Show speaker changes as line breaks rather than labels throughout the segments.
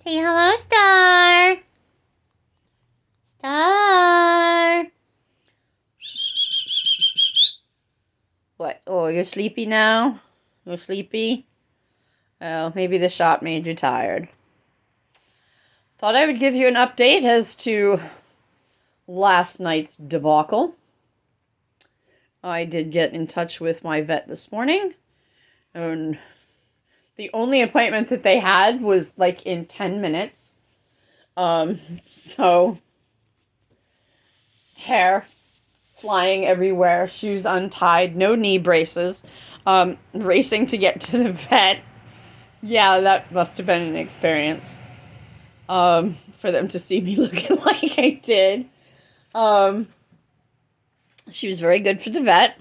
Say hello, Star. Star. What? Oh, you're sleepy now? You're sleepy? Oh, maybe the shot made you tired. Thought I would give you an update as to last night's debacle. I did get in touch with my vet this morning, and the only appointment that they had was like in 10 minutes. So hair flying everywhere, shoes untied, no knee braces, racing to get to the vet. Yeah, that must have been an experience. For them to see me looking like I did. She was very good for the vet.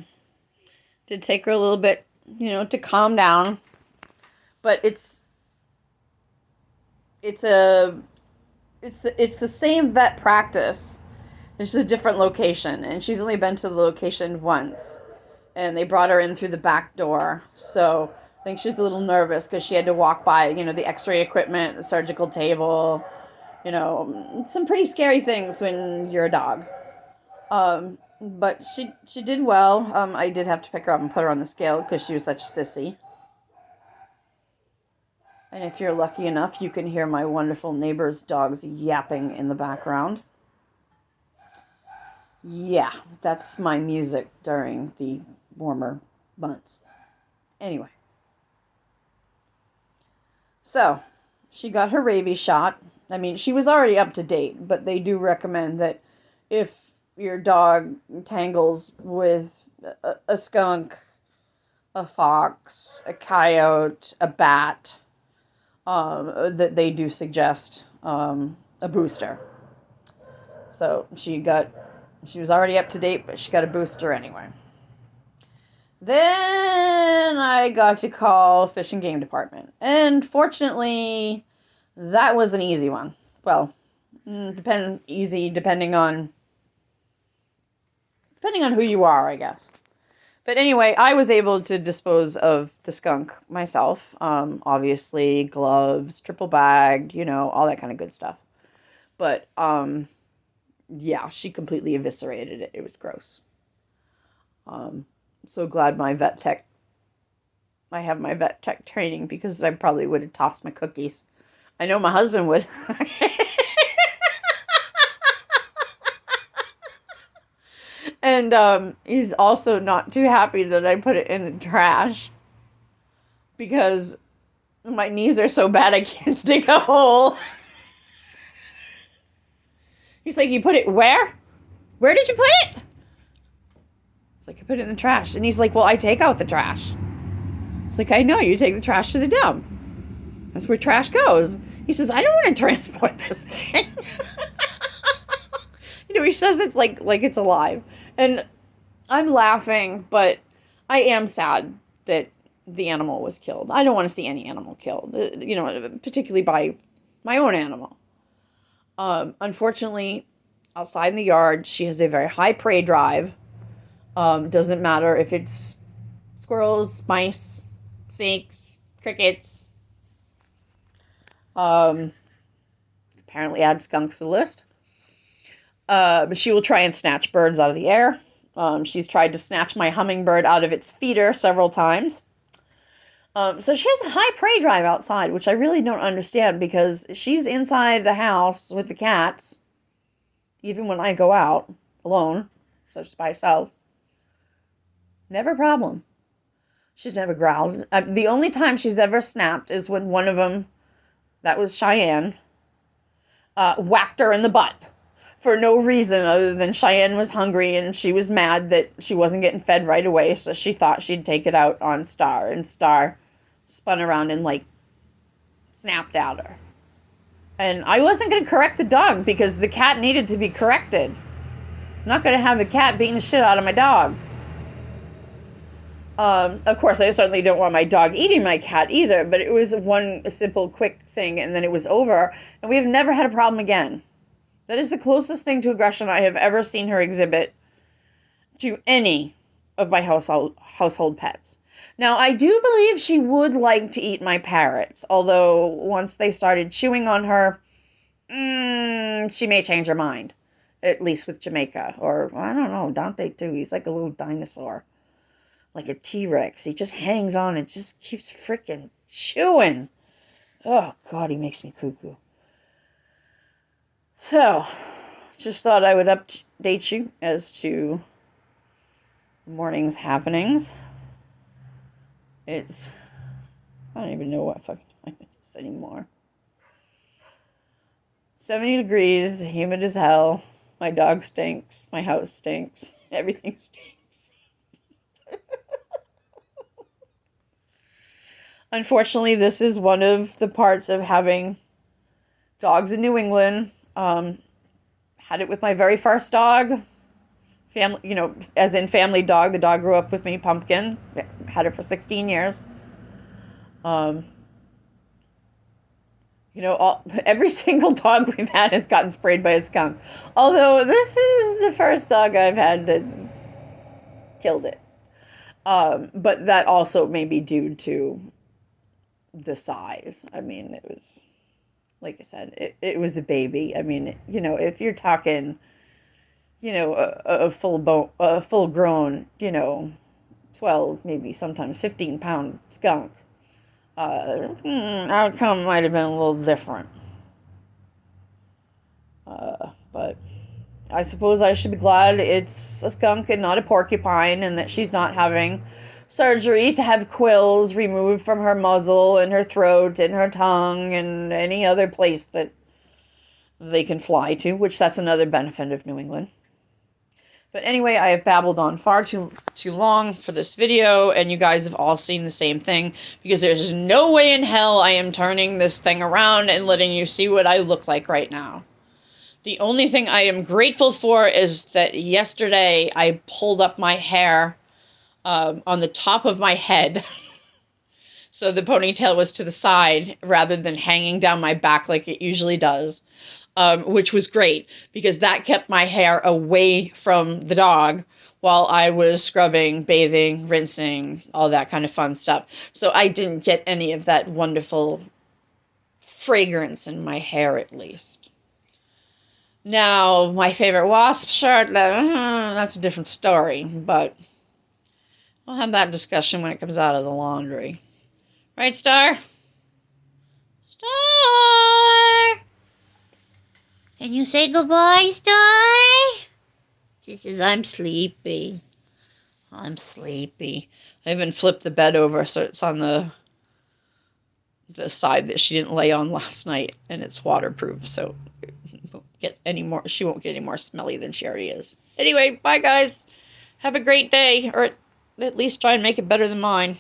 Did take her a little bit, to calm down. But it's the same vet practice. It's just a different location, and she's only been to the location once. And they brought her in through the back door. So I think she's a little nervous because she had to walk by, the x-ray equipment, the surgical table, some pretty scary things when you're a dog. But she did well. I did have to pick her up and put her on the scale because she was such a sissy. And if you're lucky enough, you can hear my wonderful neighbor's dogs yapping in the background. Yeah, that's my music during the warmer months. Anyway. So, she got her rabies shot. I mean, she was already up to date, but they do recommend that if your dog tangles with a skunk, a fox, a coyote, a bat, that they do suggest a booster. So she was already up to date, but she got a booster anyway. Then I got to call Fish and Game Department. And fortunately, that was an easy one. Well, depending on who you are, I guess. But anyway, I was able to dispose of the skunk myself. Obviously, gloves, triple bagged, all that kind of good stuff. But, yeah, she completely eviscerated it. It was gross. So glad I have my vet tech training, because I probably would have tossed my cookies. I know my husband would. And he's also not too happy that I put it in the trash, because my knees are so bad I can't dig a hole. He's like, "You put it where? Where did you put it?" It's like, "I put it in the trash." And he's like, "Well, I take out the trash." It's like, "I know, you take the trash to the dump. That's where trash goes." He says, "I don't want to transport this thing." He says it's like it's alive. And I'm laughing, but I am sad that the animal was killed. I don't want to see any animal killed, particularly by my own animal. Unfortunately, outside in the yard, she has a very high prey drive. Doesn't matter if it's squirrels, mice, snakes, crickets. Apparently add skunks to the list. But she will try and snatch birds out of the air. She's tried to snatch my hummingbird out of its feeder several times. So she has a high prey drive outside, which I really don't understand, because she's inside the house with the cats, even when I go out alone, so just by herself. Never a problem. She's never growled. The only time she's ever snapped is when one of them, that was Cheyenne, whacked her in the butt. For no reason other than Cheyenne was hungry and she was mad that she wasn't getting fed right away, so she thought she'd take it out on Star, and Star spun around and snapped at her. And I wasn't going to correct the dog because the cat needed to be corrected. I'm not going to have a cat beating the shit out of my dog. Of course, I certainly don't want my dog eating my cat either, but it was one simple, quick thing, and then it was over, and we have never had a problem again. That is the closest thing to aggression I have ever seen her exhibit to any of my household pets. Now, I do believe she would like to eat my parrots, although once they started chewing on her, she may change her mind. At least with Jamaica. Or, I don't know, Dante too. He's like a little dinosaur. Like a T-Rex. He just hangs on and just keeps freaking chewing. Oh, God, he makes me cuckoo. So, just thought I would update you as to the morning's happenings. I don't even know what fucking time it is anymore. 70 degrees, humid as hell. My dog stinks. My house stinks. Everything stinks. Unfortunately, this is one of the parts of having dogs in New England. Had it with my very first dog. Family, as in family dog. The dog grew up with me, Pumpkin. Had her for 16 years. Every single dog we've had has gotten sprayed by a skunk. Although this is the first dog I've had that's killed it. But that also may be due to the size. I mean, it was, like I said, it was a baby. I mean, if you're talking, a full grown, 12, maybe sometimes 15-pound skunk, outcome might have been a little different. But I suppose I should be glad it's a skunk and not a porcupine, and that she's not having surgery to have quills removed from her muzzle and her throat and her tongue and any other place that they can fly to, which that's another benefit of New England. But anyway, I have babbled on far too long for this video, and you guys have all seen the same thing, because there's no way in hell I am turning this thing around and letting you see what I look like right now. The only thing I am grateful for is that yesterday I pulled up my hair on the top of my head. So the ponytail was to the side rather than hanging down my back like it usually does. Which was great, because that kept my hair away from the dog while I was scrubbing, bathing, rinsing, all that kind of fun stuff. So I didn't get any of that wonderful fragrance in my hair, at least. Now, my favorite wasp shirt, that's a different story, but we'll have that discussion when it comes out of the laundry. Right, Star? Star! Can you say goodbye, Star? She says, I'm sleepy. I'm sleepy. I even flipped the bed over so it's on the side that she didn't lay on last night, and it's waterproof, so she won't get any more smelly than she already is. Anyway, bye guys. Have a great day, or at least try and make it better than mine.